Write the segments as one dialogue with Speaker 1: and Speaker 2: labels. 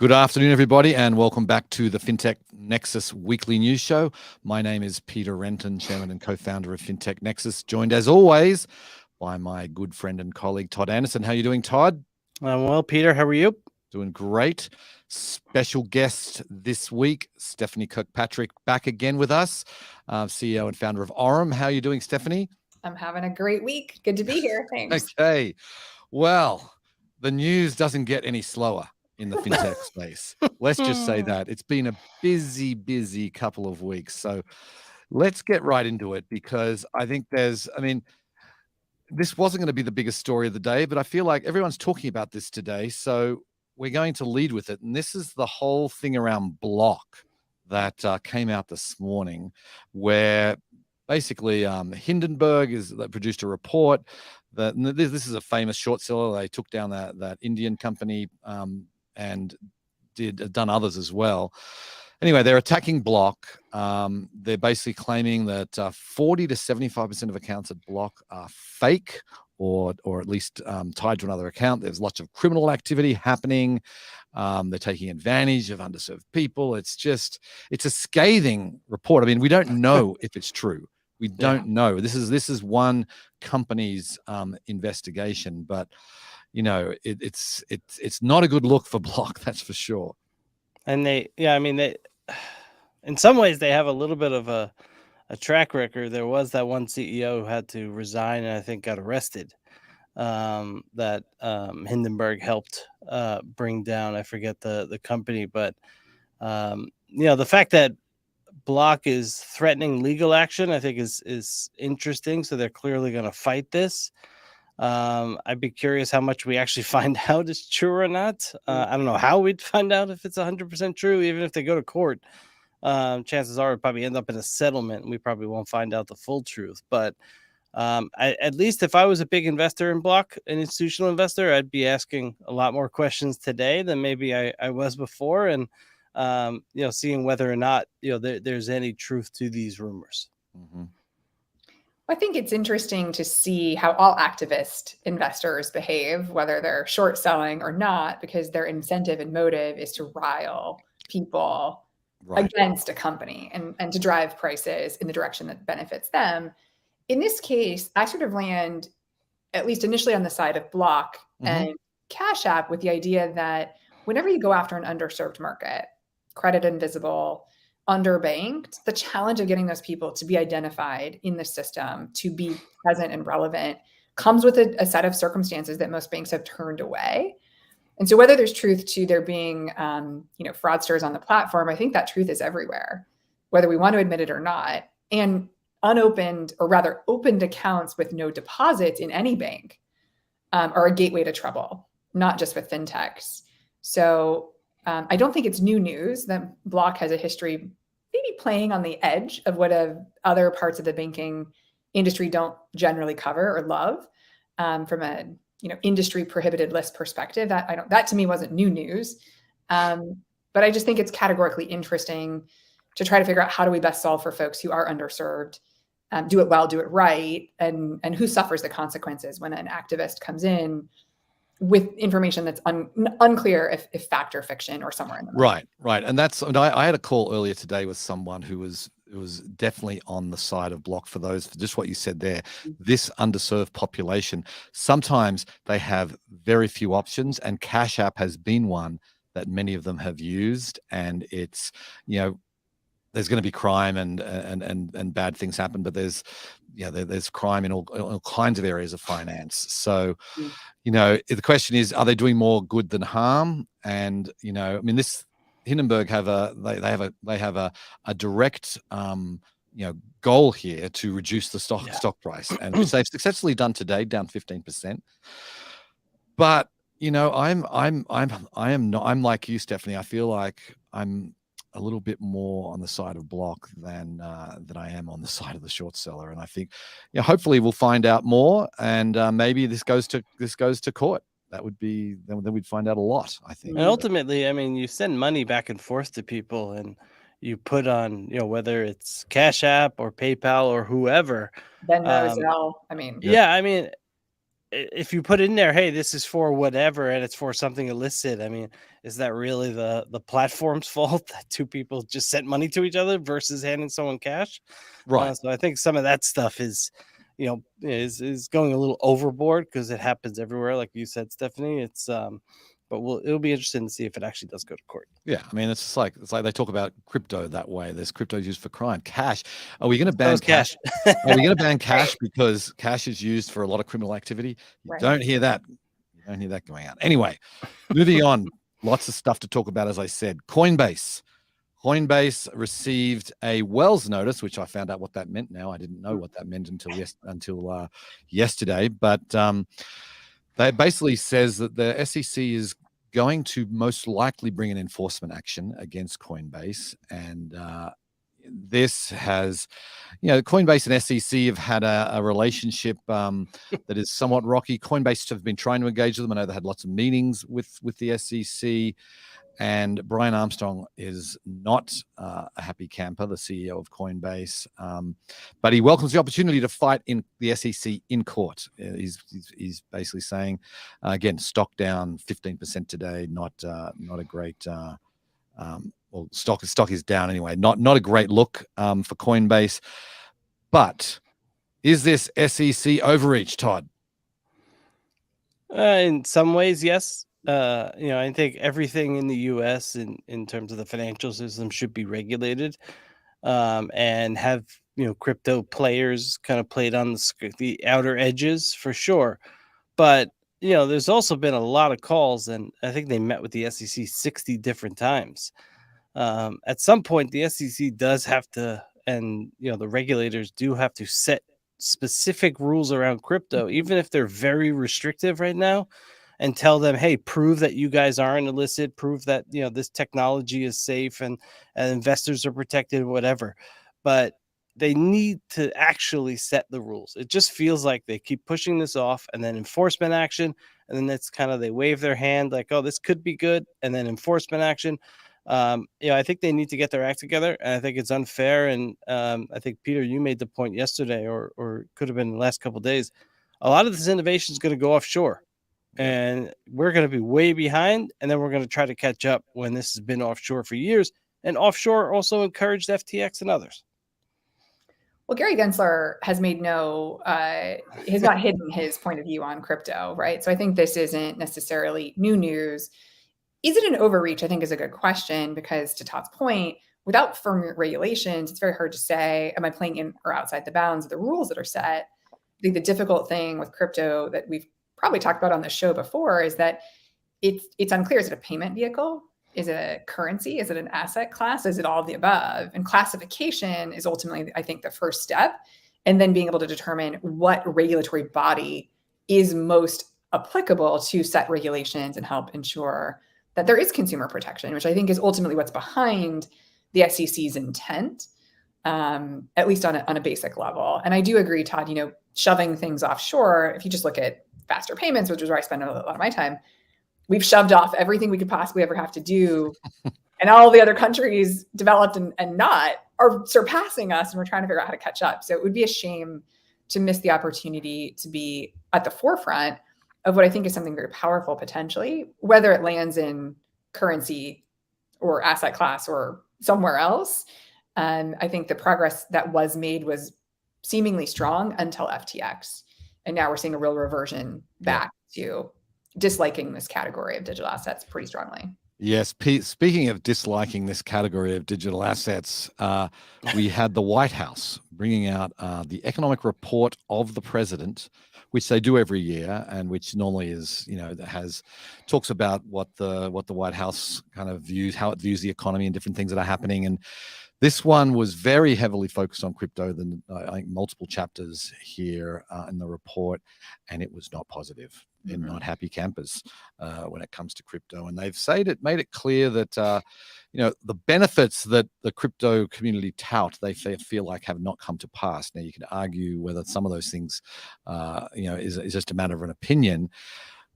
Speaker 1: Good afternoon, everybody, and welcome back to the Fintech Nexus weekly news show. My name is Peter Renton, chairman and co-founder of Fintech Nexus, joined as always by my good friend and colleague, Todd Anderson. How are you doing, Todd?
Speaker 2: I'm well, Peter. How are you?
Speaker 1: Doing great. Special guest this week, Stephanie Kirkpatrick, back again with us, CEO and founder of Orem. How are you doing, Stephanie?
Speaker 3: I'm having a great week. Good to be here. Thanks.
Speaker 1: Okay. Well, the news doesn't get any slower in the fintech space. Let's just say that. It's been a busy couple of weeks. So let's get right into it, because I think this wasn't going to be the biggest story of the day, but I feel like everyone's talking about this today. So we're going to lead with it. And this is the whole thing around Block that came out this morning, where basically Hindenburg produced a report that this is a famous short seller. They took down that Indian company and done others as well. Anyway, they're attacking Block. They're basically claiming that 40 to 75% of accounts at Block are fake, or at least tied to another account. There's lots of criminal activity happening. They're taking advantage of underserved people. It's a scathing report. I mean, we don't know if it's true. We don't know. This is one company's investigation, but you know, it's not a good look for Block, that's for sure.
Speaker 2: And they, in some ways, they have a little bit of a track record. There was that one CEO who had to resign and I think got arrested. That Hindenburg helped bring down. I forget the company, but the fact that Block is threatening legal action, I think is interesting. So they're clearly going to fight this. I'd be curious how much we actually find out is true or not. I don't know how we'd find out if it's 100% true, even if they go to court. Chances are it'd probably end up in a settlement, and we probably won't find out the full truth. But at least if I was a big investor in Block, an institutional investor, I'd be asking a lot more questions today than maybe I was before, and seeing whether or not there's any truth to these rumors.
Speaker 1: Mm-hmm.
Speaker 3: I think it's interesting to see how all activist investors behave, whether they're short selling or not, because their incentive and motive is to rile people against a company and to drive prices in the direction that benefits them. In this case, I sort of land, at least initially, on the side of Block and Cash App, with the idea that whenever you go after an underserved market, credit invisible, underbanked, the challenge of getting those people to be identified in the system, to be present and relevant, comes with a set of circumstances that most banks have turned away. And so whether there's truth to there being fraudsters on the platform, I think that truth is everywhere, whether we want to admit it or not. And unopened, or rather opened accounts with no deposits in any bank are a gateway to trouble, not just with fintechs. So I don't think it's new news that Block has a history maybe playing on the edge of what other parts of the banking industry don't generally cover or love, from a industry prohibited list perspective. That to me wasn't new news, but I just think it's categorically interesting to try to figure out how do we best solve for folks who are underserved, do it well, do it right, and who suffers the consequences when an activist comes in with information that's unclear if fact or fiction or somewhere in the middle.
Speaker 1: Right. And I had a call earlier today with someone who was definitely on the side of Block for just what you said there. This underserved population, sometimes they have very few options, and Cash App has been one that many of them have used, and it's, there's going to be crime and bad things happen, but there's crime in all kinds of areas of finance. So, the question is, are they doing more good than harm? And this Hindenburg they have a direct goal here to reduce the stock price, and which they've successfully done today, down 15%. But I'm like you, Stephanie. I feel like I'm a little bit more on the side of Block than I am on the side of the short seller, and I think, hopefully we'll find out more, and maybe this goes to court. That would be then we'd find out a lot, I think.
Speaker 2: And ultimately, you send money back and forth to people, and you put on, whether it's Cash App or PayPal or whoever.
Speaker 3: Venmo, Zelle.
Speaker 2: if you put in there, hey, this is for whatever, and it's for something illicit, I mean, is that really the platform's fault that two people just sent money to each other versus handing someone cash?
Speaker 1: Right.
Speaker 2: So I think some of that stuff is, is going a little overboard because it happens everywhere, like you said, Stephanie. It's but it'll be interesting to see if it actually does go to court.
Speaker 1: Yeah, I mean, it's like they talk about crypto that way. There's crypto used for crime. Cash. Are we going to ban cash? Are we going to ban cash because cash is used for a lot of criminal activity? You don't hear that. You don't hear that going out. Anyway, moving on. Lots of stuff to talk about, as I said. Coinbase received a Wells notice, which I found out what that meant now. I didn't know what that meant until yesterday. But they basically says that the SEC is going to most likely bring an enforcement action against Coinbase. And this has, Coinbase and SEC have had a relationship that is somewhat rocky. Coinbase have been trying to engage with them. I know they had lots of meetings with the SEC. And Brian Armstrong is not a happy camper, the CEO of Coinbase, but he welcomes the opportunity to fight in the SEC in court. He's basically saying, again, stock down 15% today, not a great. Well, stock is down anyway. Not a great look for Coinbase. But is this SEC overreach, Todd?
Speaker 2: In some ways, yes. I think everything in the U.S. in terms of the financial system should be regulated, and have crypto players kind of played on the outer edges for sure. But there's also been a lot of calls, and I think they met with the SEC 60 different times. At some point, the SEC does have to, and the regulators do have to set specific rules around crypto, even if they're very restrictive right now, and tell them, hey, prove that you guys aren't illicit, prove that this technology is safe and investors are protected, whatever. But they need to actually set the rules. It just feels like they keep pushing this off, and then enforcement action, and then it's kind of, they wave their hand like, oh, this could be good, and then enforcement action. I think they need to get their act together, and I think it's unfair. And I think, Peter, you made the point yesterday, or could have been in the last couple of days, a lot of this innovation is going to go offshore. And we're going to be way behind, and then we're going to try to catch up when this has been offshore for years. And offshore also encouraged FTX and others.
Speaker 3: Well, Gary Gensler has not hidden his point of view on crypto, right? So I think this isn't necessarily new news. Is it an overreach? I think is a good question, because to Todd's point, without firm regulations, it's very hard to say, am I playing in or outside the bounds of the rules that are set? I think the difficult thing with crypto that we've probably talked about on the show before is that it's unclear. Is it a payment vehicle? Is it a currency? Is it an asset class? Is it all of the above? And classification is ultimately, I think, the first step. And then being able to determine what regulatory body is most applicable to set regulations and help ensure that there is consumer protection, which I think is ultimately what's behind the SEC's intent, at least on a basic level. And I do agree, Todd, shoving things offshore, if you just look at faster payments, which is where I spend a lot of my time, we've shoved off everything we could possibly ever have to do. And all the other countries, developed and not, are surpassing us, and we're trying to figure out how to catch up. So it would be a shame to miss the opportunity to be at the forefront of what I think is something very powerful potentially, whether it lands in currency or asset class or somewhere else. I think the progress that was made was seemingly strong until FTX. And now we're seeing a real reversion back to disliking this category of digital assets pretty strongly.
Speaker 1: Yes. Speaking of disliking this category of digital assets, we had the White House bringing out the economic report of the president, which they do every year, and which normally is, talks about what the White House kind of views, how it views the economy and different things that are happening. And this one was very heavily focused on crypto. I think multiple chapters here in the report, and it was not positive. They're not happy campers when it comes to crypto. And they've made it clear that, the benefits that the crypto community tout, they feel like have not come to pass. Now, you can argue whether some of those things, is just a matter of an opinion.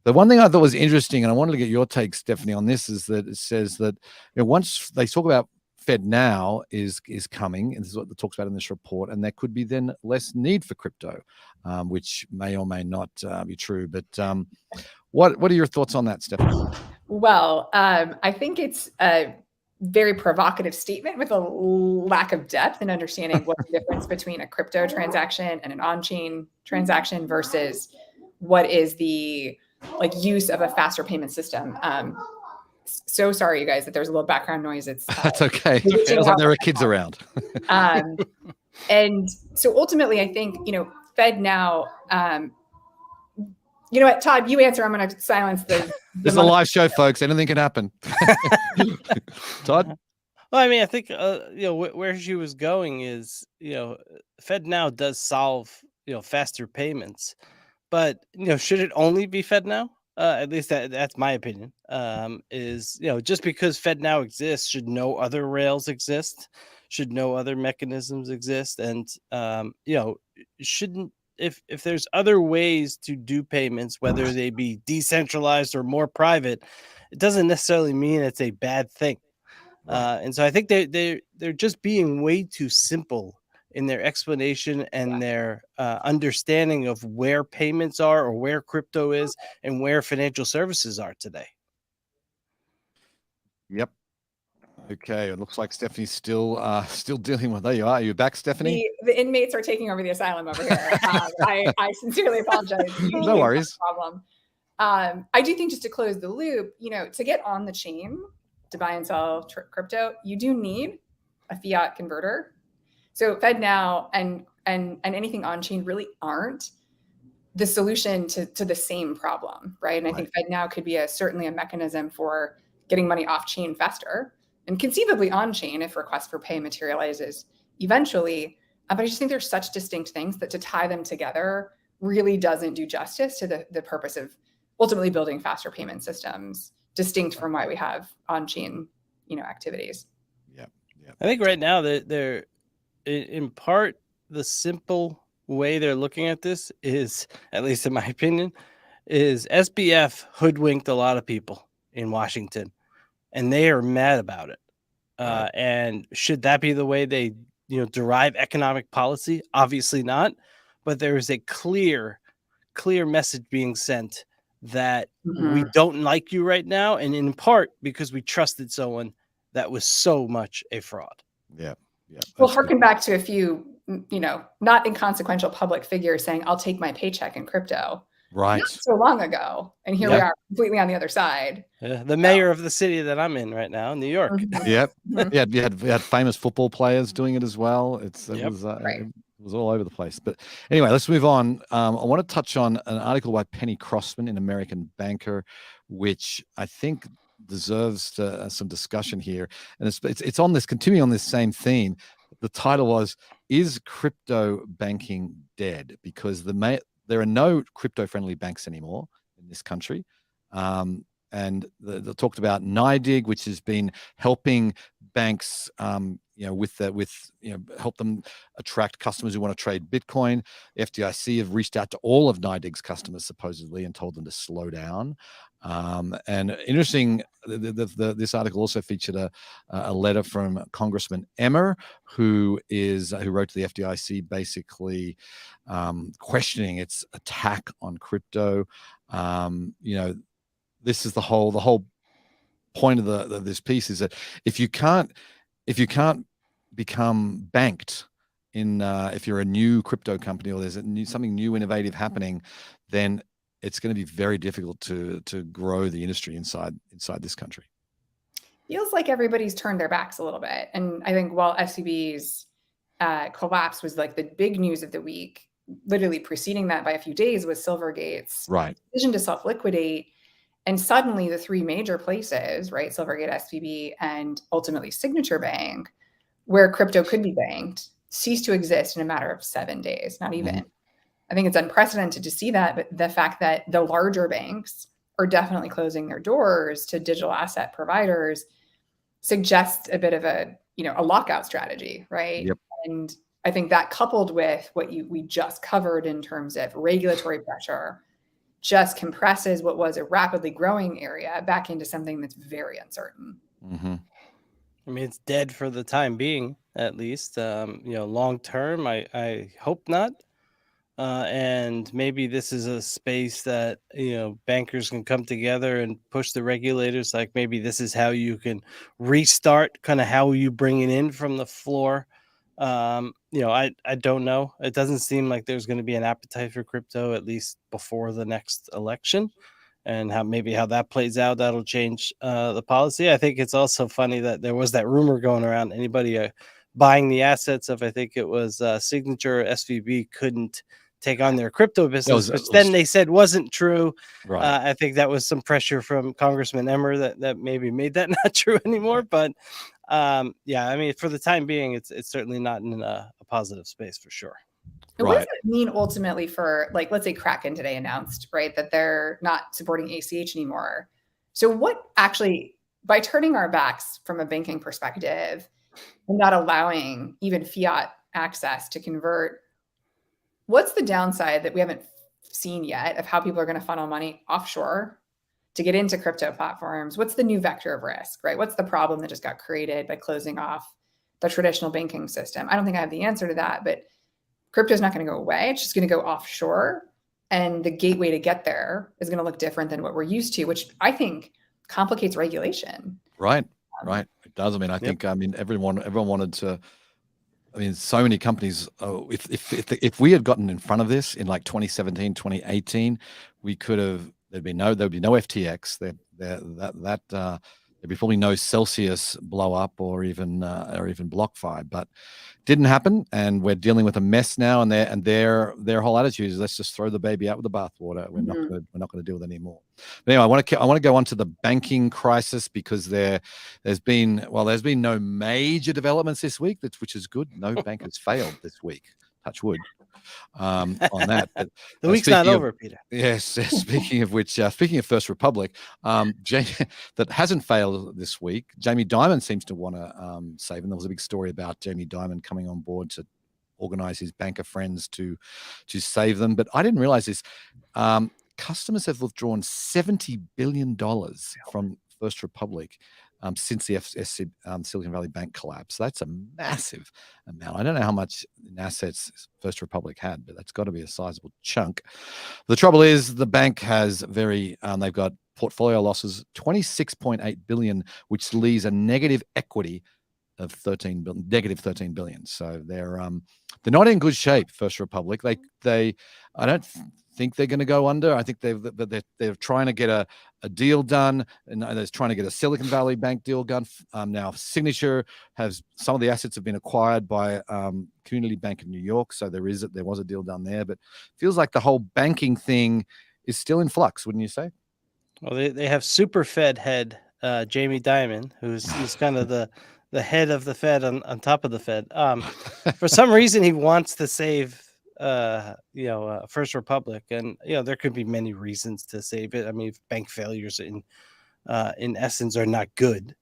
Speaker 1: The one thing I thought was interesting, and I wanted to get your take, Stephanie, on this, is that it says that once they talk about FedNow is coming, and this is what it talks about in this report, and there could be then less need for crypto, which may or may not be true. But what are your thoughts on that, Stephanie?
Speaker 3: Well, I think it's a very provocative statement with a lack of depth in understanding what the difference between a crypto transaction and an on-chain transaction versus what is the use of a faster payment system. So sorry, you guys, that there's a little background noise. It's
Speaker 1: that's okay. Sounds like there are kids around.
Speaker 3: And so ultimately, I think FedNow. You know what, Todd? You answer. I'm going to silence the.
Speaker 1: This is a live show, folks. Anything can happen. Todd.
Speaker 2: Well, I mean, I think where she was going is FedNow does solve faster payments, but should it only be FedNow? At least that's my opinion. Is just because FedNow exists, should no other rails exist? Should no other mechanisms exist? And shouldn't if there's other ways to do payments, whether they be decentralized or more private, it doesn't necessarily mean it's a bad thing. And so I think they're just being way too simple in their explanation and their understanding of where payments are or where crypto is and where financial services are today.
Speaker 1: Yep. Okay. It looks like Stephanie's still dealing with. There you are. Are you back, Stephanie?
Speaker 3: The inmates are taking over the asylum over here. I sincerely apologize.
Speaker 1: No worries.
Speaker 3: Problem. I do think, just to close the loop, to get on the chain to buy and sell crypto, you do need a fiat converter. So FedNow and anything on chain really aren't the solution to the same problem, right? And I think FedNow could be certainly a mechanism for getting money off chain faster, and conceivably on chain if request for pay materializes eventually. But I just think there's such distinct things that to tie them together really doesn't do justice to the purpose of ultimately building faster payment systems, distinct from why we have on chain activities.
Speaker 1: Yeah.
Speaker 2: I think right now they're in part, the simple way they're looking at this is, at least in my opinion, is SBF hoodwinked a lot of people in Washington, and they are mad about it. And should that be the way they derive economic policy? Obviously not. But there is a clear message being sent that we don't like you right now, and in part because we trusted someone that was so much a fraud.
Speaker 1: Yeah.
Speaker 3: Well, harken back to a few, not inconsequential public figures saying, "I'll take my paycheck in crypto."
Speaker 1: Right.
Speaker 3: Not so long ago, and here we are, completely on the other side.
Speaker 2: The mayor of the city that I'm in right now, New York.
Speaker 1: Yep. Yeah, you had famous football players doing it as well. It was all over the place. But anyway, let's move on. I want to touch on an article by Penny Crossman in American Banker, which I think deserves some discussion here. And it's on this, continuing on this same theme. The title was, "Is Crypto Banking Dead?" Because there are no crypto-friendly banks anymore in this country. And they talked about NYDIG, which has been helping banks, help them attract customers who want to trade Bitcoin. The FDIC have reached out to all of NYDIG's customers supposedly and told them to slow down. And interesting, this article also featured a letter from Congressman Emmer, who wrote to the FDIC basically questioning its attack on crypto. This is the whole point of this piece is that if you can't become banked in if you're a new crypto company or there's something new, innovative happening, then it's going to be very difficult to grow the industry inside this country.
Speaker 3: Feels like everybody's turned their backs a little bit. And I think while SVB's collapse was like the big news of the week, literally preceding that by a few days was Silvergate's decision to self-liquidate. And suddenly the three major places, right, Silvergate, SVB, and ultimately Signature Bank, where crypto could be banked, ceased to exist in a matter of 7 days, not even. I think it's unprecedented to see that, but the fact that the larger banks are definitely closing their doors to digital asset providers suggests a bit of a lockout strategy, right?
Speaker 1: Yep.
Speaker 3: And I think that, coupled with what we just covered in terms of regulatory pressure, just compresses what was a rapidly growing area back into something that's very uncertain.
Speaker 2: I mean, it's dead for the time being, at least. Long term, I hope not. And maybe this is a space that bankers can come together and push the regulators. Like maybe this is how you can restart, kind of how you bring it in from the floor. I don't know. It doesn't seem like there's going to be an appetite for crypto, at least before the next election. And how that plays out, that'll change the policy. I think it's also funny that there was that rumor going around. Anybody buying the assets of, I think it was Signature SVB, couldn't take on their crypto business, which then they said wasn't true.
Speaker 1: Right.
Speaker 2: I think that was some pressure from Congressman Emmer that maybe made that not true anymore. But I mean, for the time being, it's certainly not in a positive space for sure.
Speaker 3: And what does it mean ultimately for, like, let's say Kraken today announced, right, that they're not supporting ACH anymore. So what actually, by turning our backs from a banking perspective and not allowing even fiat access to convert, what's the downside that we haven't seen yet of how people are going to funnel money offshore to get into crypto platforms? What's the new vector of risk, right? What's the problem that just got created by closing off the traditional banking system? I don't think I have the answer to that, but crypto is not going to go away. It's just going to go offshore. And the gateway to get there is going to look different than what we're used to, which I think complicates regulation.
Speaker 1: Right. It does. I mean, I think, everyone wanted to, so many companies, if we had gotten in front of this in like 2017, 2018, we could have, there'd be no FTX, there'd be probably no Celsius blow up or even BlockFi, but didn't happen, and we're dealing with a mess now. And their whole attitude is, let's just throw the baby out with the bathwater. We're not going to deal with it anymore. But anyway, I want to go on to the banking crisis, because there's been no major developments this week, which is good. No bank has failed this week. Touch wood. On that. But,
Speaker 2: the week's not over, Peter.
Speaker 1: Yes. Speaking of which, speaking of First Republic, that hasn't failed this week. Jamie Dimon seems to want to save them. There was a big story about Jamie Dimon coming on board to organize his banker friends to save them. But I didn't realize this. Customers have withdrawn $70 billion from First Republic since the Silicon Valley Bank collapse. So that's a massive amount. I don't know how much in assets First Republic had, but that's got to be a sizable chunk. The trouble is the bank has they've got portfolio losses, $26.8 billion, which leaves a negative equity of negative $13 billion. So they're not in good shape, First Republic. I don't think they're going to go under. I think they're trying to get a deal done, and they're trying to get a Silicon Valley Bank deal done. Now Signature has, some of the assets have been acquired by Community Bank of New York, so there was a deal done there, but feels like the whole banking thing is still in flux, wouldn't you say?
Speaker 2: Well, they have super Fed head Jamie Dimon, who's kind of the head of the Fed on top of the Fed. For some reason, he wants to save First Republic, and there could be many reasons to save it. I mean, bank failures in essence are not good,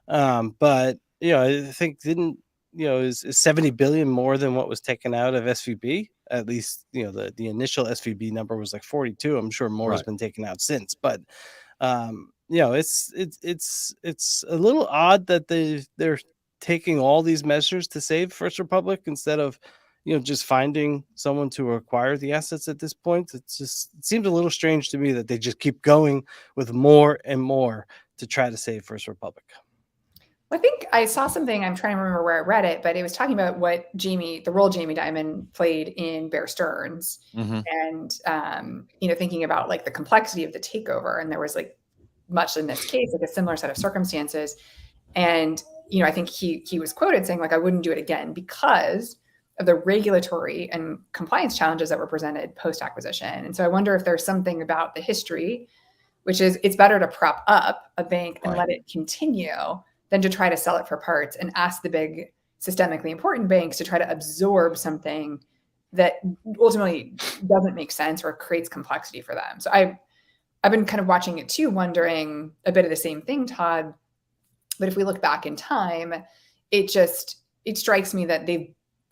Speaker 2: but I think is 70 billion more than what was taken out of SVB. At least the initial SVB number was like 42. I'm sure more has been taken out since, but it's a little odd that they're taking all these measures to save First Republic instead of just finding someone to acquire the assets at this point. It seems a little strange to me that they just keep going with more and more to try to save First Republic.
Speaker 3: I think I saw something, I'm trying to remember where I read it, but it was talking about the role Jamie Dimon played in Bear Stearns, and thinking about like the complexity of the takeover. And there was like much in this case, like a similar set of circumstances. And I think he was quoted saying, like, I wouldn't do it again because of the regulatory and compliance challenges that were presented post-acquisition. And so I wonder if there's something about the history, which is it's better to prop up a bank and let it continue than to try to sell it for parts and ask the big systemically important banks to try to absorb something that ultimately doesn't make sense or creates complexity for them. So I've been kind of watching it too, wondering a bit of the same thing, Todd. But if we look back in time, it strikes me that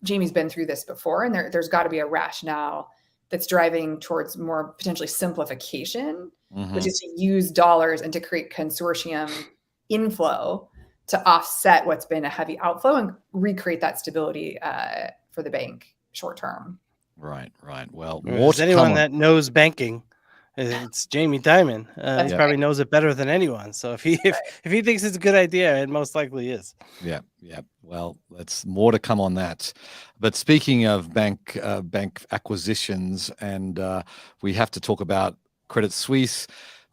Speaker 3: Jamie's been through this before, and there's got to be a rationale that's driving towards more potentially simplification, which is to use dollars and to create consortium inflow to offset what's been a heavy outflow and recreate that stability for the bank short term.
Speaker 1: Right. Well,
Speaker 2: If
Speaker 1: more
Speaker 2: there's
Speaker 1: to
Speaker 2: anyone
Speaker 1: come
Speaker 2: that knows banking, it's Jamie Dimon. He probably knows it better than anyone. So if he thinks it's a good idea, it most likely is.
Speaker 1: Yeah. Well, that's more to come on that. But speaking of bank acquisitions, and we have to talk about Credit Suisse.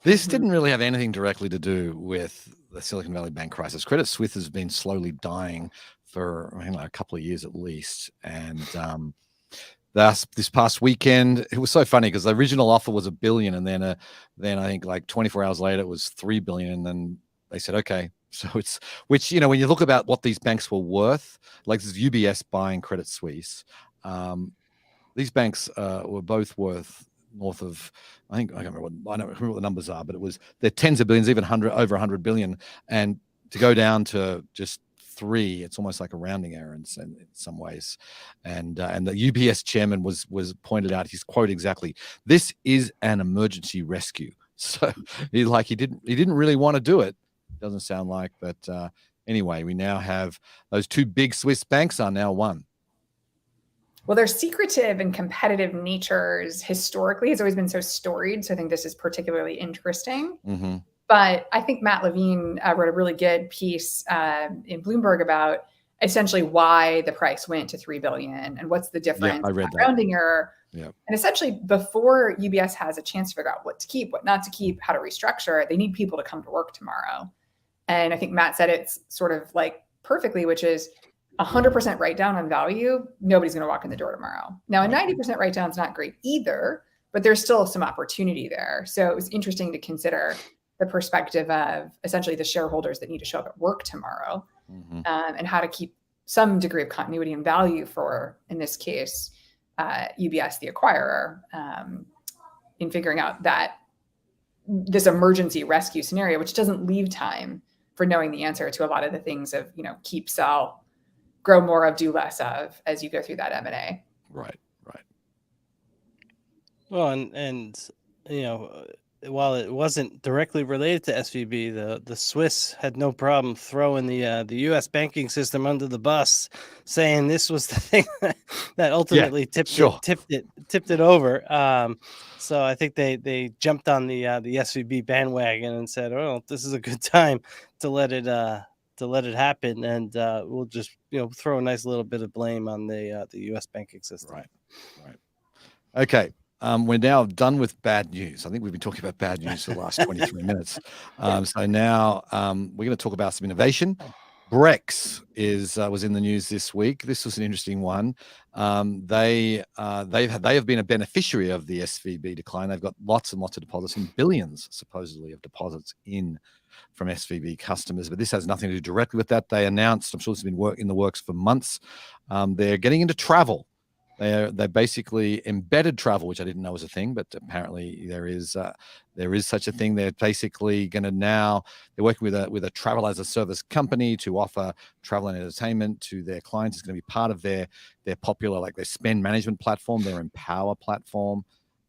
Speaker 1: This didn't really have anything directly to do with the Silicon Valley bank crisis. Credit Suisse has been slowly dying for a couple of years at least, and this past weekend, it was so funny because the original offer was $1 billion, and then I think like 24 hours later it was $3 billion, and then they said okay. So it's, which, when you look about what these banks were worth, like this is UBS buying Credit Suisse. These banks were both worth north of, I don't remember what the numbers are, but they're tens of billions, even over 100 billion, and to go down to just 3, it's almost like a rounding error in some ways. And the UBS chairman was pointed out, his quote exactly, "This is an emergency rescue." So he didn't really want to do it. Doesn't sound like, but anyway, we now have those 2 big Swiss banks are now one.
Speaker 3: Well, their secretive and competitive natures historically has always been so storied. So I think this is particularly interesting.
Speaker 1: Mm-hmm.
Speaker 3: But I think Matt Levine wrote a really good piece in Bloomberg about essentially why the price went to $3 billion and what's the difference.
Speaker 1: Yeah, I read that.
Speaker 3: Rounding error.
Speaker 1: Yeah.
Speaker 3: And essentially, before UBS has a chance to figure out what to keep, what not to keep, how to restructure, they need people to come to work tomorrow. And I think Matt said it's sort of like perfectly, which is 100% write down on value. Nobody's going to walk in the door tomorrow. Now, a 90% write down is not great either, but there's still some opportunity there. So it was interesting to consider the perspective of essentially the shareholders that need to show up at work tomorrow, and how to keep some degree of continuity and value for, in this case, UBS, the acquirer, in figuring out that this emergency rescue scenario, which doesn't leave time for knowing the answer to a lot of the things of, keep, sell, grow more of, do less of as you go through that M&A.
Speaker 1: Right.
Speaker 2: Well, and while it wasn't directly related to SVB, the Swiss had no problem throwing the U.S. banking system under the bus, saying this was the thing that ultimately tipped it over. So I think they jumped on the SVB bandwagon and said, "Oh, this is a good time to let it happen, and we'll just throw a nice little bit of blame on the U.S. banking system."
Speaker 1: Right. Okay. We're now done with bad news. I think we've been talking about bad news for the last 23 minutes. So now we're going to talk about some innovation. Brex was in the news this week. This was an interesting one. They have been a beneficiary of the SVB decline. They've got lots and lots of deposits, in billions supposedly of deposits from SVB customers, but this has nothing to do directly with that. They announced, I'm sure this has been in the works for months, they're getting into travel. They basically embedded travel, which I didn't know was a thing, but apparently there is such a thing. They're basically going to they're working with a travel as a service company to offer travel and entertainment to their clients. It's going to be part of their popular, like their spend management platform, their Empower platform.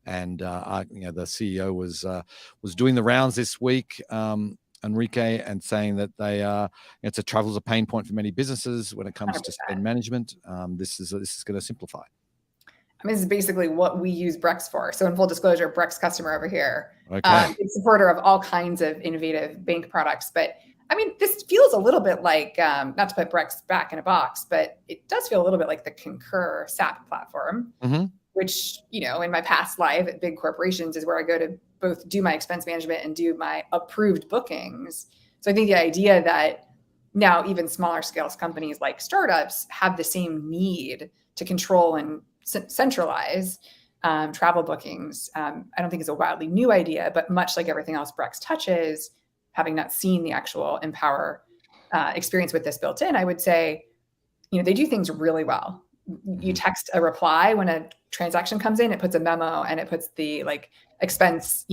Speaker 1: And the CEO was doing the rounds this week, Enrique, and saying that travel's a pain point for many businesses when it comes 100%. To spend management. This is going to simplify.
Speaker 3: I mean, this is basically what we use Brex for. So in full disclosure, Brex customer over here,
Speaker 1: okay.
Speaker 3: Big supporter of all kinds of innovative bank products. But I mean, this feels a little bit like, not to put Brex back in a box, but it does feel a little bit like the Concur SAP platform, which, in my past life at big corporations is where I go to both do my expense management and do my approved bookings. So I think the idea that now even smaller scale companies like startups have the same need to control and centralize travel bookings, I don't think is a wildly new idea, but much like everything else Brex touches, having not seen the actual Empower experience with this built in, I would say, they do things really well. You text a reply when a transaction comes in, it puts a memo and it puts the expense,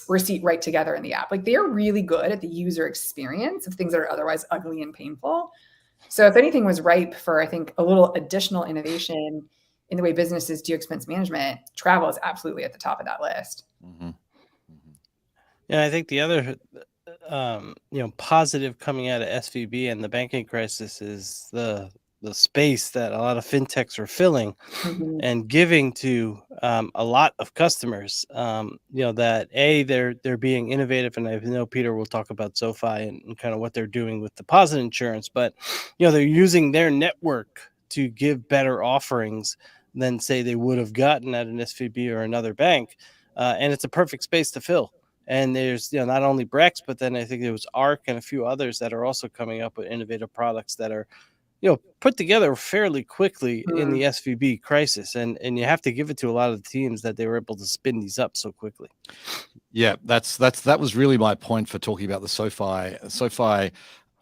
Speaker 3: receipt right together in the app. They're really good at the user experience of things that are otherwise ugly and painful. So if anything was ripe for, I think, a little additional innovation in the way businesses do expense management, travel is absolutely at the top of that list.
Speaker 2: Yeah, I think the other positive coming out of SVB and the banking crisis is the space that a lot of fintechs are filling
Speaker 3: Mhm.
Speaker 2: and giving to a lot of customers. That they're being innovative, and I know Peter will talk about Sofi and kind of what they're doing with deposit insurance, but they're using their network to give better offerings than say they would have gotten at an SVB or another bank, and it's a perfect space to fill. And there's not only Brex, but then I think there was Arc and a few others that are also coming up with innovative products that are put together fairly quickly in the SVB crisis, and you have to give it to a lot of the teams that they were able to spin these up so quickly.
Speaker 1: Yeah, that was really my point for talking about the Sofi. Sofi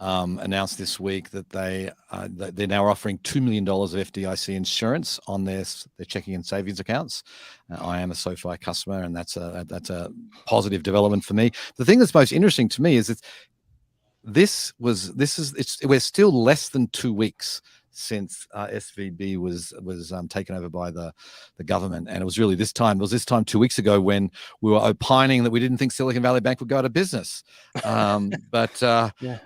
Speaker 1: announced this week that they're now offering $2 million of FDIC insurance on their checking and savings accounts. I am a Sofi customer, and that's a positive development for me. The thing that's most interesting to me is we're still less than 2 weeks since SVB was taken over by the government, and it was this time 2 weeks ago when we were opining that we didn't think Silicon Valley Bank would go out of business, but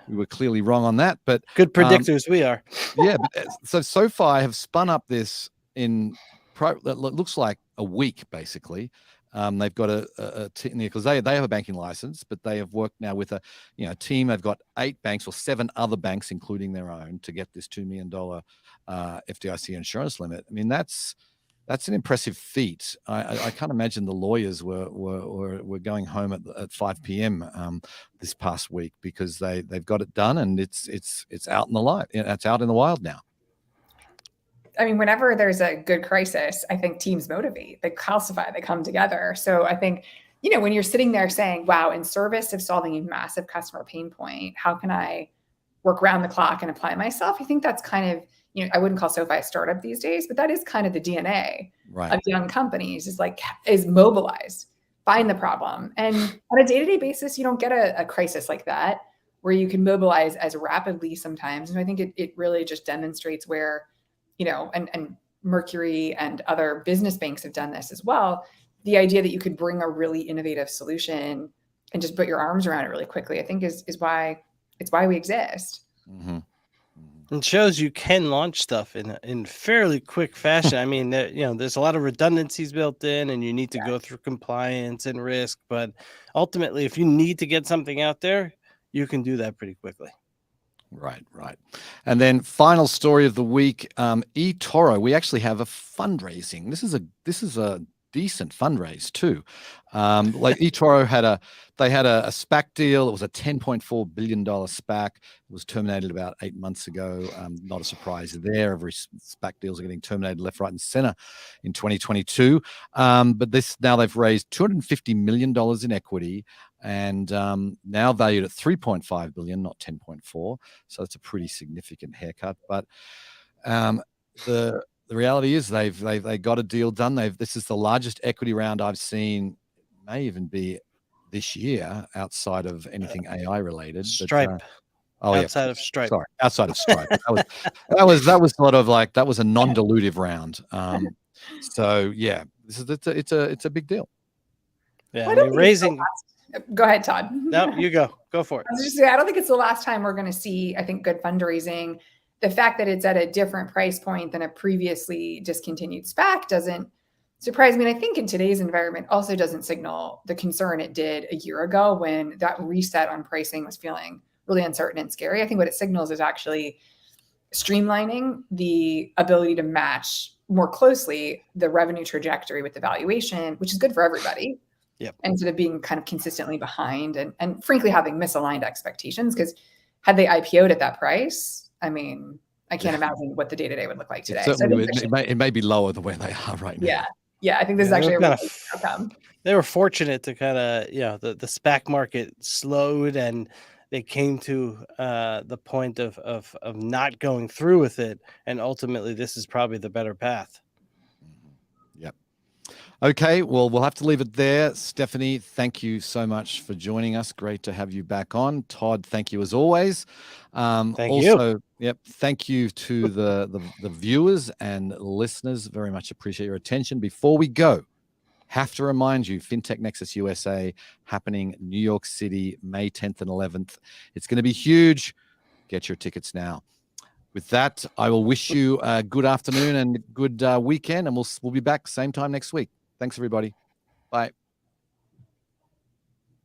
Speaker 1: we were clearly wrong on that. But
Speaker 2: good predictors we are.
Speaker 1: Yeah, but so Sofi have spun up this that looks like a week basically. They've got a team because they have a banking license, but they have worked now with a team. They've got 8 banks or 7 other banks, including their own, to get this $2 million FDIC insurance limit. I mean, that's an impressive feat. I can't imagine the lawyers were going home at 5 p.m. This past week because they've got it done, and it's out in the light. It's out in the wild now.
Speaker 3: I mean, whenever there's a good crisis, I think teams motivate, they calcify, they come together. So I think, when you're sitting there saying, wow, in service of solving a massive customer pain point, how can I work around the clock and apply myself? I think that's kind of, I wouldn't call Sofi a startup these days, but that is kind of the DNA of young companies is mobilize, find the problem. And on a day-to-day basis, you don't get a crisis like that where you can mobilize as rapidly sometimes. And I think it really just demonstrates where, and Mercury and other business banks have done this as well. The idea that you could bring a really innovative solution and just put your arms around it really quickly, I think is why we exist.
Speaker 1: Mm-hmm.
Speaker 2: It shows you can launch stuff in fairly quick fashion. I mean, there's a lot of redundancies built in, and you need to go through compliance and risk. But ultimately, if you need to get something out there, you can do that pretty quickly.
Speaker 1: Right. And then final story of the week, eToro. We actually have a fundraising. This is a decent fundraise too. Like eToro had a SPAC deal. It was a $10.4 billion SPAC. It was terminated about 8 months ago. Not a surprise there. Every SPAC deals are getting terminated left, right, and center in 2022. But now they've raised $250 million in equity, and now valued at $3.5 billion, not 10.4. So it's a pretty significant haircut. But the reality is they got a deal done. This is the largest equity round I've seen. May even be this year outside of anything AI related.
Speaker 2: Stripe. Outside of Stripe.
Speaker 1: Sorry, outside of Stripe. that was sort of like that was a non-dilutive round. So yeah, it's a big deal.
Speaker 2: Yeah, I mean, raising.
Speaker 3: Go ahead, Todd.
Speaker 2: No, you go for it.
Speaker 3: I don't think it's the last time we're going to see, I think, good fundraising. The fact that it's at a different price point than a previously discontinued SPAC doesn't surprise me. And I think in today's environment also doesn't signal the concern it did a year ago when that reset on pricing was feeling really uncertain and scary. I think what it signals is actually streamlining the ability to match more closely the revenue trajectory with the valuation, which is good for everybody.
Speaker 2: Yep.
Speaker 3: Instead of being kind of consistently behind and frankly having misaligned expectations, because had they IPO'd at that price, I mean, I can't imagine what the day-to-day would look like today.
Speaker 1: It may be lower than where they are right now.
Speaker 3: Yeah. I think this is actually a really good outcome.
Speaker 2: They were fortunate to kind of, the SPAC market slowed, and they came to the point of not going through with it. And ultimately, this is probably the better path.
Speaker 1: Yep. Okay, well, we'll have to leave it there. Stephanie, thank you so much for joining us. Great to have you back on. Todd, thank you as always.
Speaker 2: Thank you.
Speaker 1: Yep, thank you to the viewers and listeners. Very much appreciate your attention. Before we go, Have to remind you, Fintech Nexus USA happening New York City, May 10th and 11th. It's going to be huge. Get your tickets now. With that, I will wish you a good afternoon and good weekend, and we'll be back same time next week. Thanks, everybody. Bye.